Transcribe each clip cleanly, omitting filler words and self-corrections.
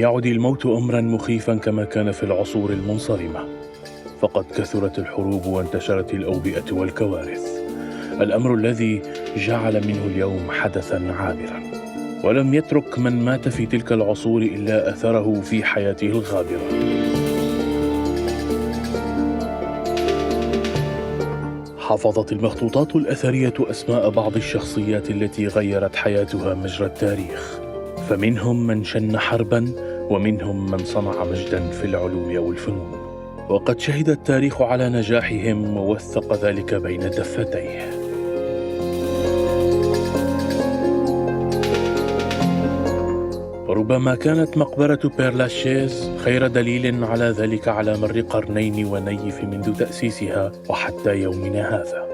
يعد الموت أمرا مخيفا كما كان في العصور المنصرمة، فقد كثرت الحروب وانتشرت الأوبئة والكوارث، الأمر الذي جعل منه اليوم حدثا عابرا، ولم يترك من مات في تلك العصور إلا أثره في حياته الغابرة. حفظت المخطوطات الأثرية أسماء بعض الشخصيات التي غيرت حياتها مجرى التاريخ، فمنهم من شن حربا ومنهم من صنع مجدا في العلوم والفنون، وقد شهد التاريخ على نجاحهم ووثق ذلك بين دفتيه. ربما كانت مقبرة بير لاشيز خير دليل على ذلك على مر قرنين ونيف منذ تأسيسها وحتى يومنا هذا،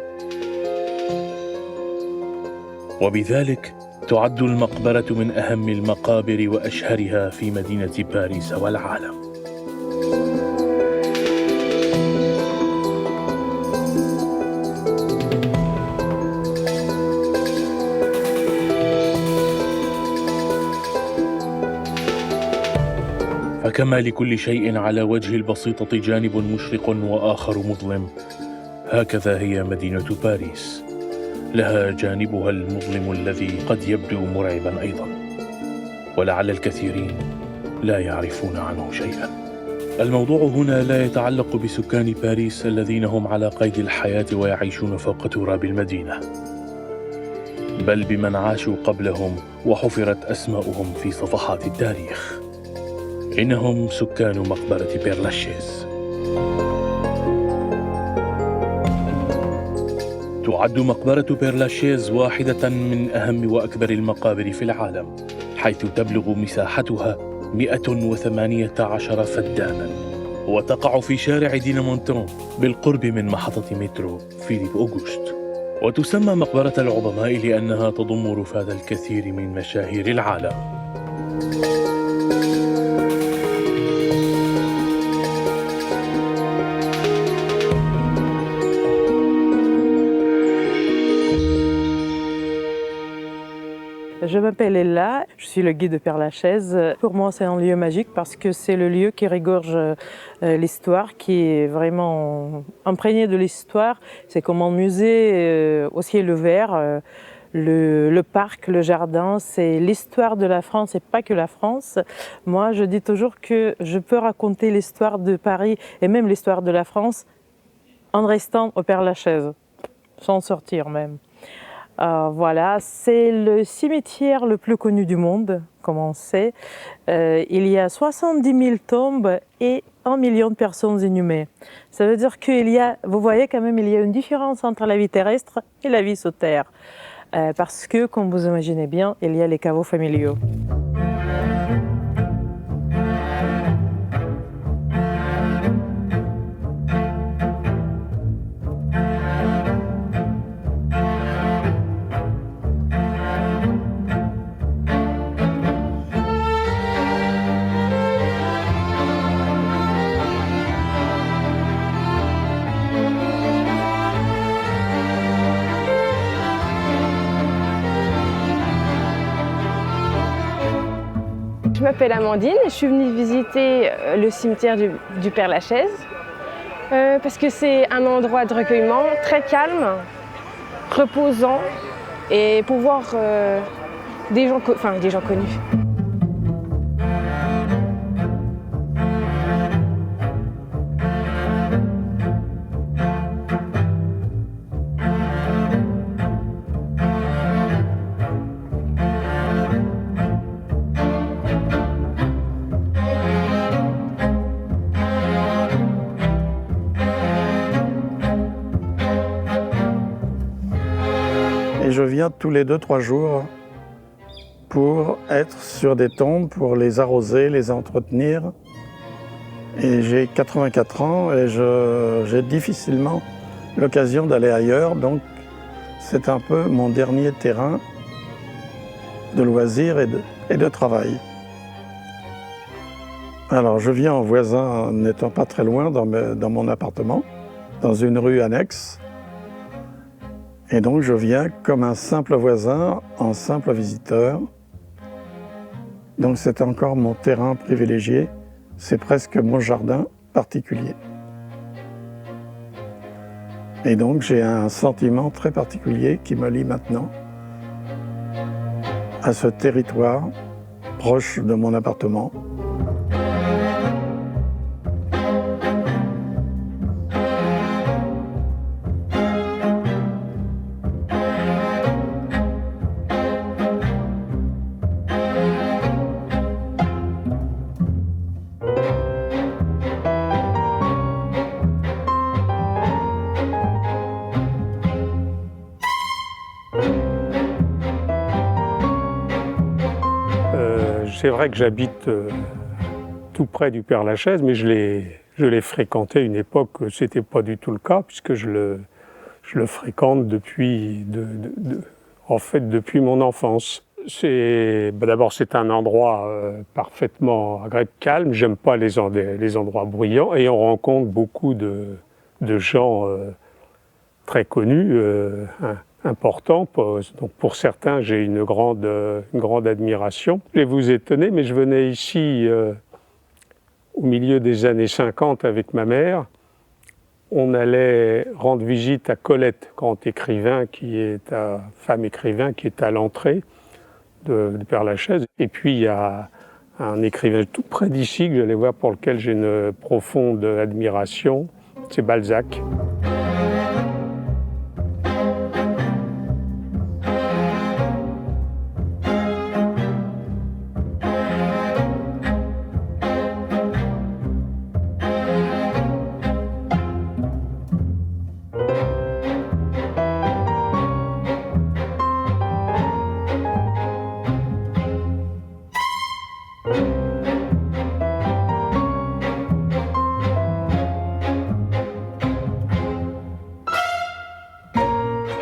وبذلك تعد المقبرة من أهم المقابر وأشهرها في مدينة باريس والعالم. فكما لكل شيء على وجه البسيطة جانب مشرق وآخر مظلم، هكذا هي مدينة باريس، لها جانبها المظلم الذي قد يبدو مرعبا أيضا، ولعل الكثيرين لا يعرفون عنه شيئا. الموضوع هنا لا يتعلق بسكان باريس الذين هم على قيد الحياة ويعيشون فوق تراب المدينة، بل بمن عاشوا قبلهم وحفرت أسماؤهم في صفحات التاريخ. إنهم سكان مقبرة بير لاشيز. تعد مقبرة بير لاشيز واحدة من أهم وأكبر المقابر في العالم، حيث تبلغ مساحتها 118 فدانا، وتقع في شارع دينامونترون بالقرب من محطة مترو فيليب أوغوست، وتسمى مقبرة العظماء لأنها تضم رفات الكثير من مشاهير العالم. Je m'appelle Ella, je suis le guide de Père Lachaise. Pour moi, c'est un lieu magique parce que c'est le lieu qui regorge l'histoire, qui est vraiment imprégné de l'histoire. C'est comme un musée au ciel ouvert. Le parc, le jardin, c'est l'histoire de la France et pas que la France. Moi, je dis toujours que je peux raconter l'histoire de Paris et même l'histoire de la France en restant au Père Lachaise, sans sortir même. Voilà, c'est le cimetière le plus connu du monde, comme on sait. Il y a 70 000 tombes et 1 million de personnes inhumées. Ça veut dire qu'il y a, vous voyez quand même, il y a une différence entre la vie terrestre et la vie sous terre. Parce que, comme vous imaginez bien, il y a les caveaux familiaux. Je m'appelle Amandine et je suis venue visiter le cimetière du Père Lachaise parce que c'est un endroit de recueillement très calme, reposant et pour voir des gens connus. Et je viens tous les 2-3 jours pour être sur des tombes, pour les arroser, les entretenir. Et j'ai 84 ans et j'ai difficilement l'occasion d'aller ailleurs, donc c'est un peu mon dernier terrain de loisirs et de travail. Alors je viens en voisin, n'étant pas très loin dans mon appartement, dans une rue annexe. Et donc je viens comme un simple voisin, un simple visiteur. Donc c'est encore mon terrain privilégié, c'est presque mon jardin particulier. Et donc j'ai un sentiment très particulier qui me lie maintenant à ce territoire proche de mon appartement. C'est vrai que j'habite tout près du Père-Lachaise, mais je l'ai fréquenté à une époque où ce n'était pas du tout le cas, puisque je le fréquente depuis, depuis mon enfance. D'abord, c'est un endroit parfaitement agréable, calme. J'aime pas les endroits bruyants, et on rencontre beaucoup de gens très connus, importants. Donc pour certains, j'ai une grande admiration. Je vais vous étonner, mais je venais ici au milieu des années 50 avec ma mère. On allait rendre visite à Colette, grand écrivain femme écrivain qui est à l'entrée de Père-Lachaise. Et puis il y a un écrivain tout près d'ici que j'allais voir, pour lequel j'ai une profonde admiration, c'est Balzac.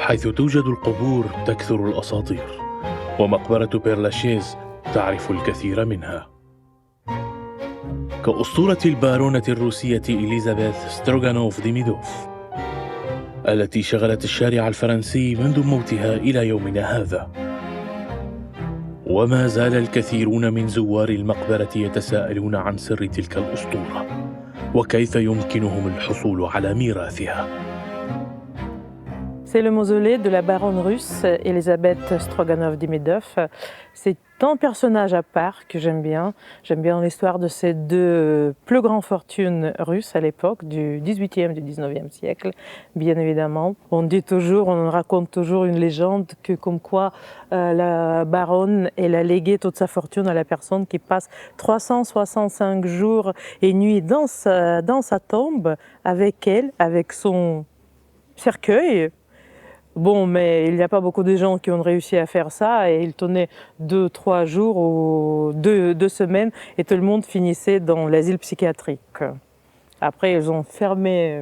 حيث توجد القبور تكثر الأساطير، ومقبرة بيرلاشيز تعرف الكثير منها. كأسطورة البارونة الروسية إليزابيث ستروغانوف ديميدوف التي شغلت الشارع الفرنسي منذ موتها إلى يومنا هذا. وما زال الكثيرون من زوار المقبرة يتساءلون عن سر تلك الأسطورة وكيف يمكنهم الحصول على ميراثها. C'est le mausolée de la baronne russe Elisabeth Stroganov-Demidov. C'est un personnage à part que j'aime bien. J'aime bien l'histoire de ces deux plus grandes fortunes russes à l'époque, du 18e et du 19e siècle, bien évidemment. On raconte toujours une légende que comme quoi la baronne, elle a légué toute sa fortune à la personne qui passe 365 jours et nuits dans sa tombe avec elle, avec son cercueil. Bon, mais il n'y a pas beaucoup de gens qui ont réussi à faire ça, et il tenait 2-3 jours ou 2 semaines et tout le monde finissait dans l'asile psychiatrique. Après, ils ont fermé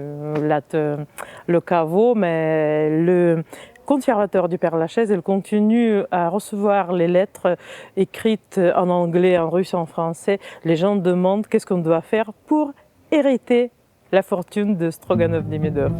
le caveau, mais le conservateur du Père-Lachaise, il continue à recevoir les lettres écrites en anglais, en russe, en français. Les gens demandent qu'est-ce qu'on doit faire pour hériter la fortune de Stroganov-Demidov.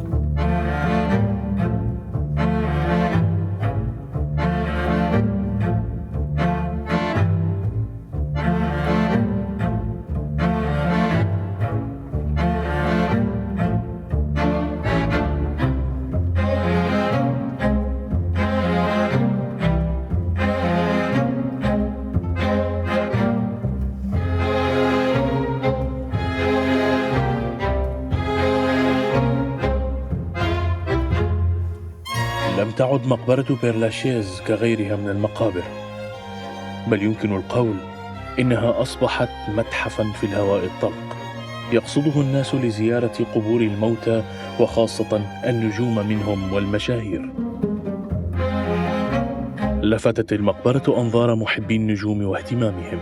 لم تعد مقبرة بيرلاشيز كغيرها من المقابر، بل يمكن القول إنها أصبحت متحفاً في الهواء الطلق يقصده الناس لزيارة قبور الموتى، وخاصة النجوم منهم والمشاهير. لفتت المقبرة أنظار محبي النجوم واهتمامهم،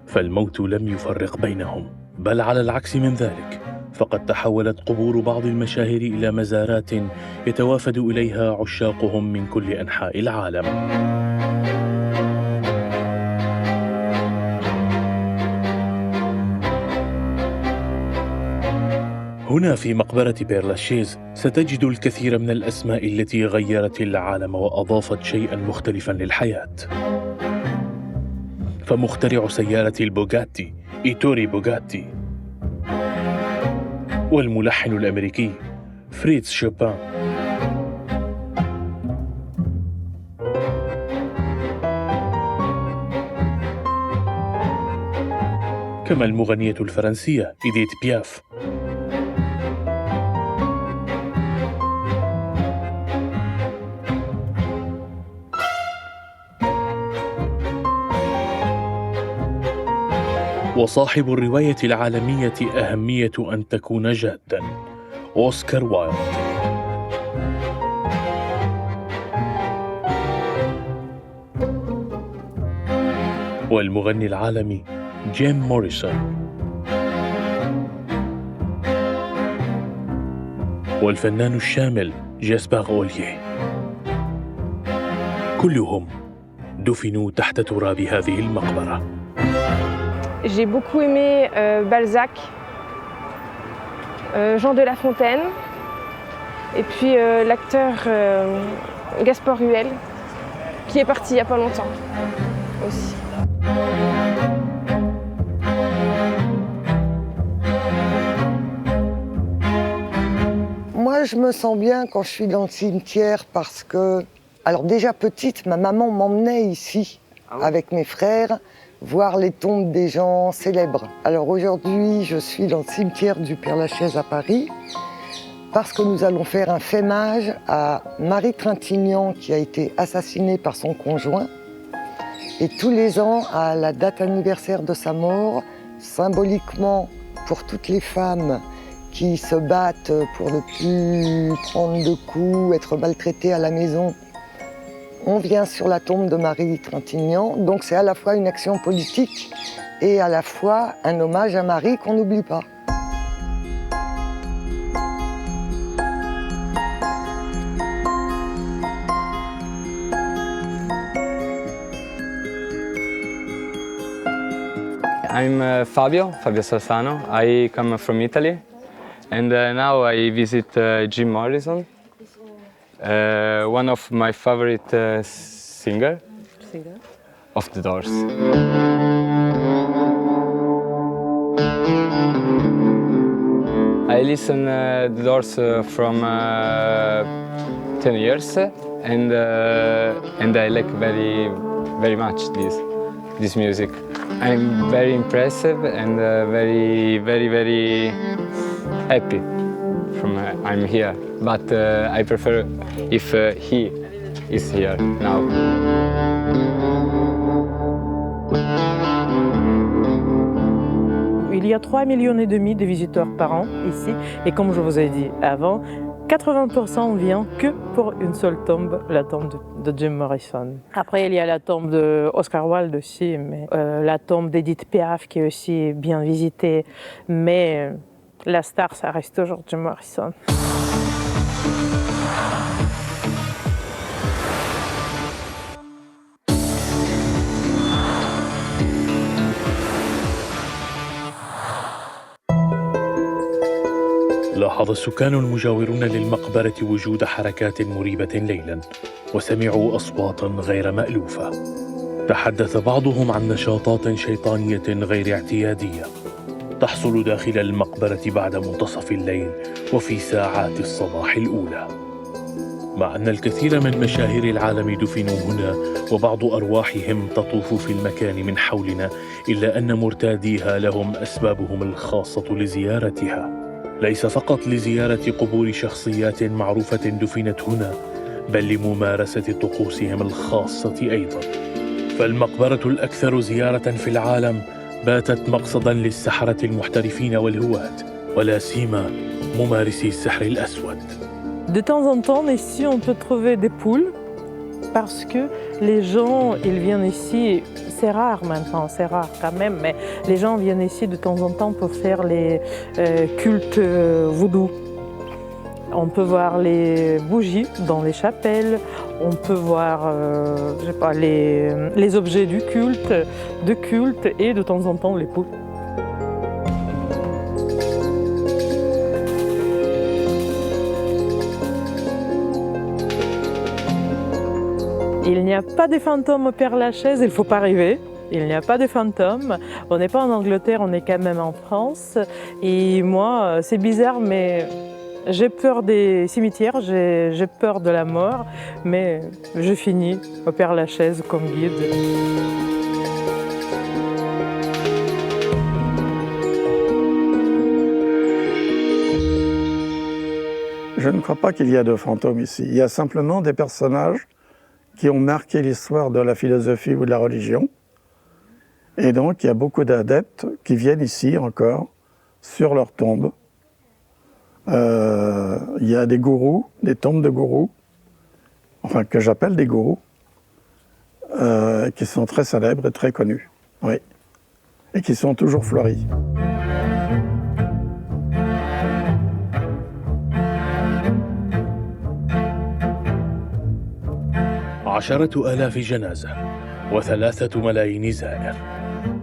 فالموت لم يفرق بينهم، بل على العكس من ذلك، فقد تحولت قبور بعض المشاهير إلى مزارات يتوافد إليها عشاقهم من كل أنحاء العالم. هنا في مقبرة بيرلاشيز ستجد الكثير من الأسماء التي غيرت العالم وأضافت شيئا مختلفا للحياة. فمخترع سيارة البوغاتي إيتوري بوغاتي، والملحن الأمريكي فريتز شوبان، كما المغنية الفرنسية إديت بياف. وصاحب الرواية العالمية أهمية أن تكون جاداً، أوسكار وايلد. والمغني العالمي جيم موريسون. والفنان الشامل جاسبار أولييه. كلهم دفنوا تحت تراب هذه المقبرة. J'ai beaucoup aimé Balzac, Jean de La Fontaine, et puis l'acteur Gaspard Huel, qui est parti il n'y a pas longtemps aussi. Moi, je me sens bien quand je suis dans le cimetière parce que, alors déjà petite, ma maman m'emmenait ici avec mes frères voir les tombes des gens célèbres. Alors aujourd'hui, je suis dans le cimetière du Père-Lachaise à Paris parce que nous allons faire un fémage à Marie Trintignant qui a été assassinée par son conjoint. Et tous les ans, à la date anniversaire de sa mort, symboliquement pour toutes les femmes qui se battent pour ne plus prendre de coups, être maltraitées à la maison, on vient sur la tombe de Marie Trintignant. Donc c'est à la fois une action politique et à la fois un hommage à Marie qu'on n'oublie pas. I'm Fabio Salzano. I come from Italy, and now I visit Jim Morrison, one of my favorite singer of The Doors. I listen The Doors from 10 years, and I like very much this music. I'm very impressive and very happy from I'm here. But I prefer if he is here now. Il y a 3,5 millions de visiteurs par an ici, et comme je vous ai dit avant, 80% vient que pour une seule tombe, la tombe de Jim Morrison. Après, il y a la tombe de Oscar Wilde aussi, mais la tombe d'Edith Piaf qui est aussi bien visitée, mais la star, ça reste toujours Jim Morrison. لاحظ السكان المجاورون للمقبرة وجود حركات مريبة ليلاً، وسمعوا أصواتاً غير مألوفة. تحدث بعضهم عن نشاطات شيطانية غير اعتيادية تحصل داخل المقبرة بعد منتصف الليل وفي ساعات الصباح الأولى. مع أن الكثير من مشاهير العالم دفنوا هنا وبعض أرواحهم تطوف في المكان من حولنا، إلا أن مرتاديها لهم أسبابهم الخاصة لزيارتها، ليس فقط لزيارة قبور شخصيات معروفة دفنت هنا، بل لممارسة طقوسهم الخاصة أيضاً. فالمقبرة الأكثر زيارة في العالم باتت مقصداً للسحرة المحترفين والهواة، ولا سيما ممارسي السحر الأسود. De temps en temps, ici, on peut trouver des poules parce que les gens, ils viennent ici, c'est rare maintenant, c'est rare quand même, mais les gens viennent ici de temps en temps pour faire les cultes vaudou. On peut voir les bougies dans les chapelles, on peut voir je sais pas, les objets du culte, et de temps en temps les poules. Il n'y a pas de fantômes au Père-Lachaise, il ne faut pas rêver. Il n'y a pas de fantômes. On n'est pas en Angleterre, on est quand même en France. Et moi, c'est bizarre, mais j'ai peur des cimetières, j'ai peur de la mort, mais je finis au Père-Lachaise comme guide. Je ne crois pas qu'il y a de fantômes ici. Il y a simplement des personnages qui ont marqué l'histoire de la philosophie ou de la religion. Et donc, il y a beaucoup d'adeptes qui viennent ici encore, sur leur tombe. Il y a des gourous, des tombes de gourous, enfin que j'appelle des gourous, qui sont très célèbres et très connus, oui, et qui sont toujours fleuris. عشرة آلاف جنازة و3 ملايين زائر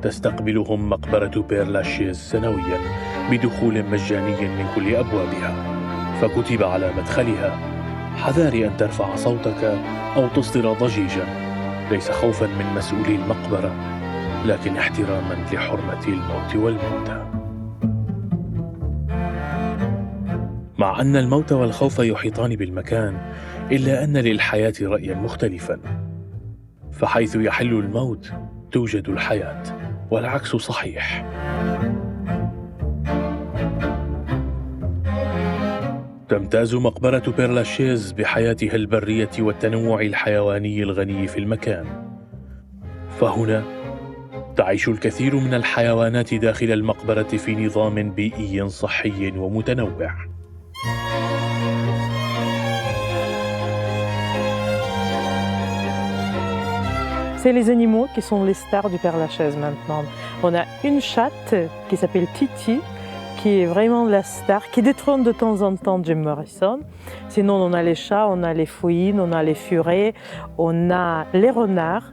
تستقبلهم مقبرة بير لاشيز سنويا بدخول مجاني من كل أبوابها، فكتب على مدخلها: حذار أن ترفع صوتك أو تصدر ضجيجا، ليس خوفا من مسؤولي المقبرة لكن احتراما لحرمة الموت والموتى. مع أن الموت والخوف يحيطان بالمكان، إلا أن للحياة رأيا مختلفا، فحيث يحل الموت توجد الحياة، والعكس صحيح. تمتاز مقبرة بير-لاشيز بحياتها البرية والتنوع الحيواني الغني في المكان، فهنا تعيش الكثير من الحيوانات داخل المقبرة في نظام بيئي صحي ومتنوع. C'est les animaux qui sont les stars du Père-Lachaise maintenant. On a une chatte qui s'appelle Titi, qui est vraiment la star, qui détrône de temps en temps Jim Morrison. Sinon, on a les chats, on a les fouines, on a les furets, on a les renards,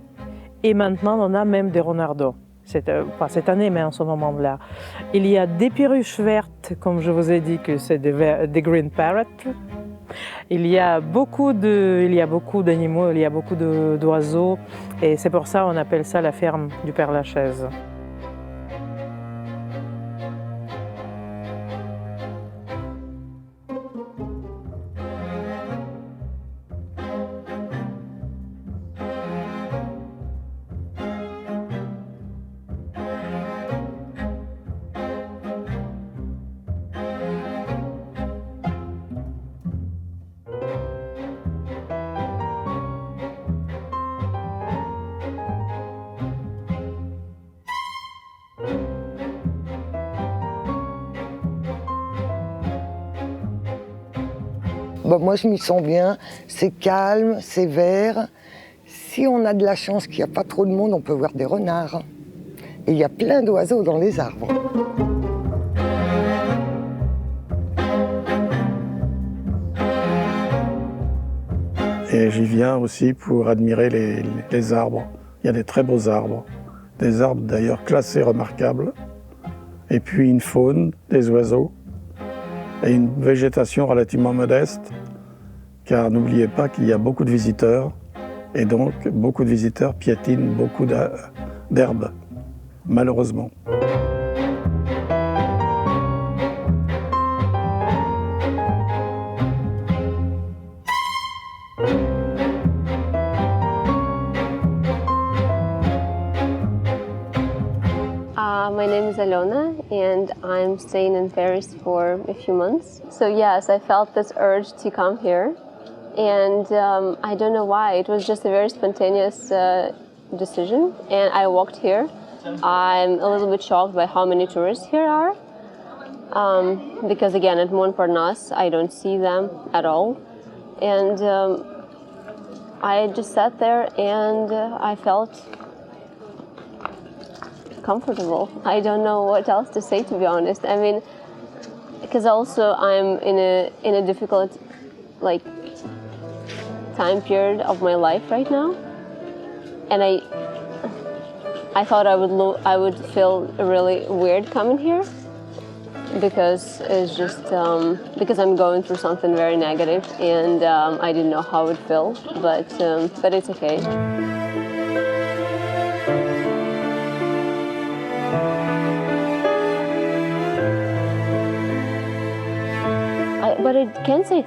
et maintenant, on a même des renardeaux. Pas cette année, mais en ce moment-là. Il y a des perruches vertes, comme je vous ai dit que c'est des green parrots. Il y a beaucoup d'animaux, il y a beaucoup d'oiseaux, et c'est pour ça qu'on appelle ça la ferme du Père-Lachaise. Bon, moi, je m'y sens bien. C'est calme, c'est vert. Si on a de la chance qu'il n'y a pas trop de monde, on peut voir des renards. Et il y a plein d'oiseaux dans les arbres. Et j'y viens aussi pour admirer les arbres. Il y a des très beaux arbres. Des arbres d'ailleurs classés remarquables. Et puis une faune, des oiseaux. Et une végétation relativement modeste, car n'oubliez pas qu'il y a beaucoup de visiteurs, et donc beaucoup de visiteurs piétinent beaucoup d'herbes, malheureusement. My name is Alona and I'm staying in Paris for a few months. So yes, I felt this urge to come here and I don't know why. It was just a very spontaneous decision and I walked here. I'm a little bit shocked by how many tourists here are because again at Montparnasse I don't see them at all. And I just sat there and I felt comfortable. I don't know what else to say, to be honest. I mean, because also I'm in a difficult time period of my life right now, and I thought I would feel really weird coming here because it's just because I'm going through something very negative, and I didn't know how it would feel, but it's okay. But I can't say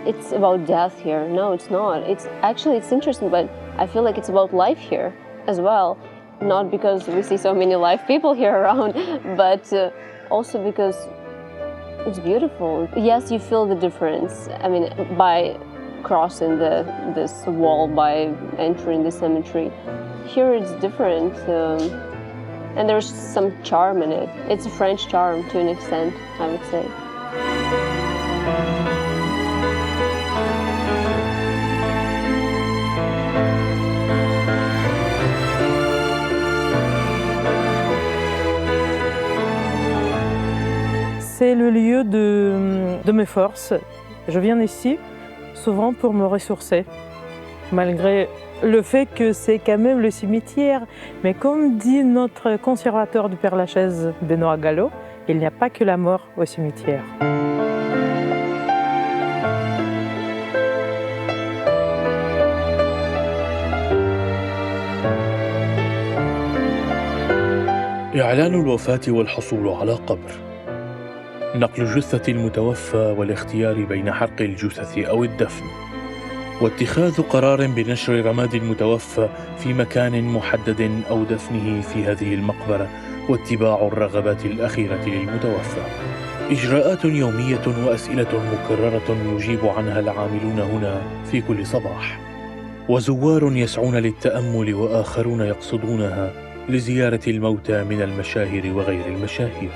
it's about death here. No, it's not. It's interesting, but I feel like it's about life here as well. Not because we see so many live people here around, but also because it's beautiful. Yes, you feel the difference. I mean, by crossing this wall, by entering the cemetery. Here it's different, and there's some charm in it. It's a French charm to an extent, I would say. C'est le lieu de mes forces. Je viens ici souvent pour me ressourcer, malgré le fait que c'est quand même le cimetière. Mais comme dit notre conservateur du Père-Lachaise, Benoît Gallo, il n'y a pas que la mort au cimetière. إعلان الوفاة والحصول على قبر، نقل جثة المتوفى والاختيار بين حرق الجثث أو الدفن، واتخاذ قرار بنشر رماد المتوفى في مكان محدد أو دفنه في هذه المقبرة، واتباع الرغبات الأخيرة للمتوفى. إجراءات يومية وأسئلة مكررة يجيب عنها العاملون هنا في كل صباح، وزوار يسعون للتأمل وآخرون يقصدونها لزيارة الموتى من المشاهير وغير المشاهير.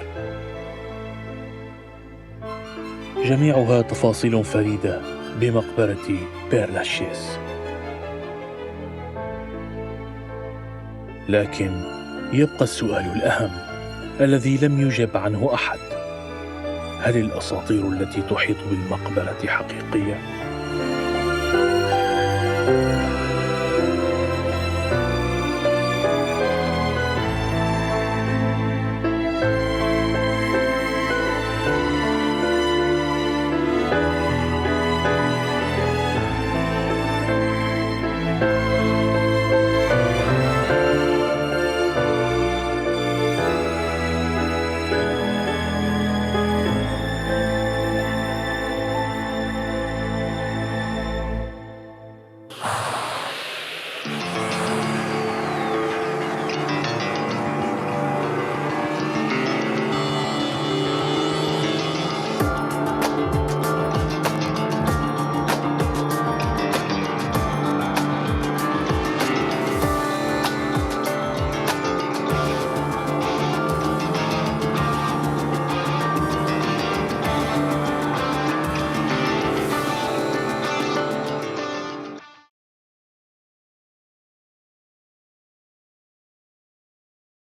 جميعها تفاصيل فريدة بمقبرة بير-لاشيز. لكن يبقى السؤال الأهم الذي لم يجب عنه أحد: هل الأساطير التي تحيط بالمقبرة حقيقية؟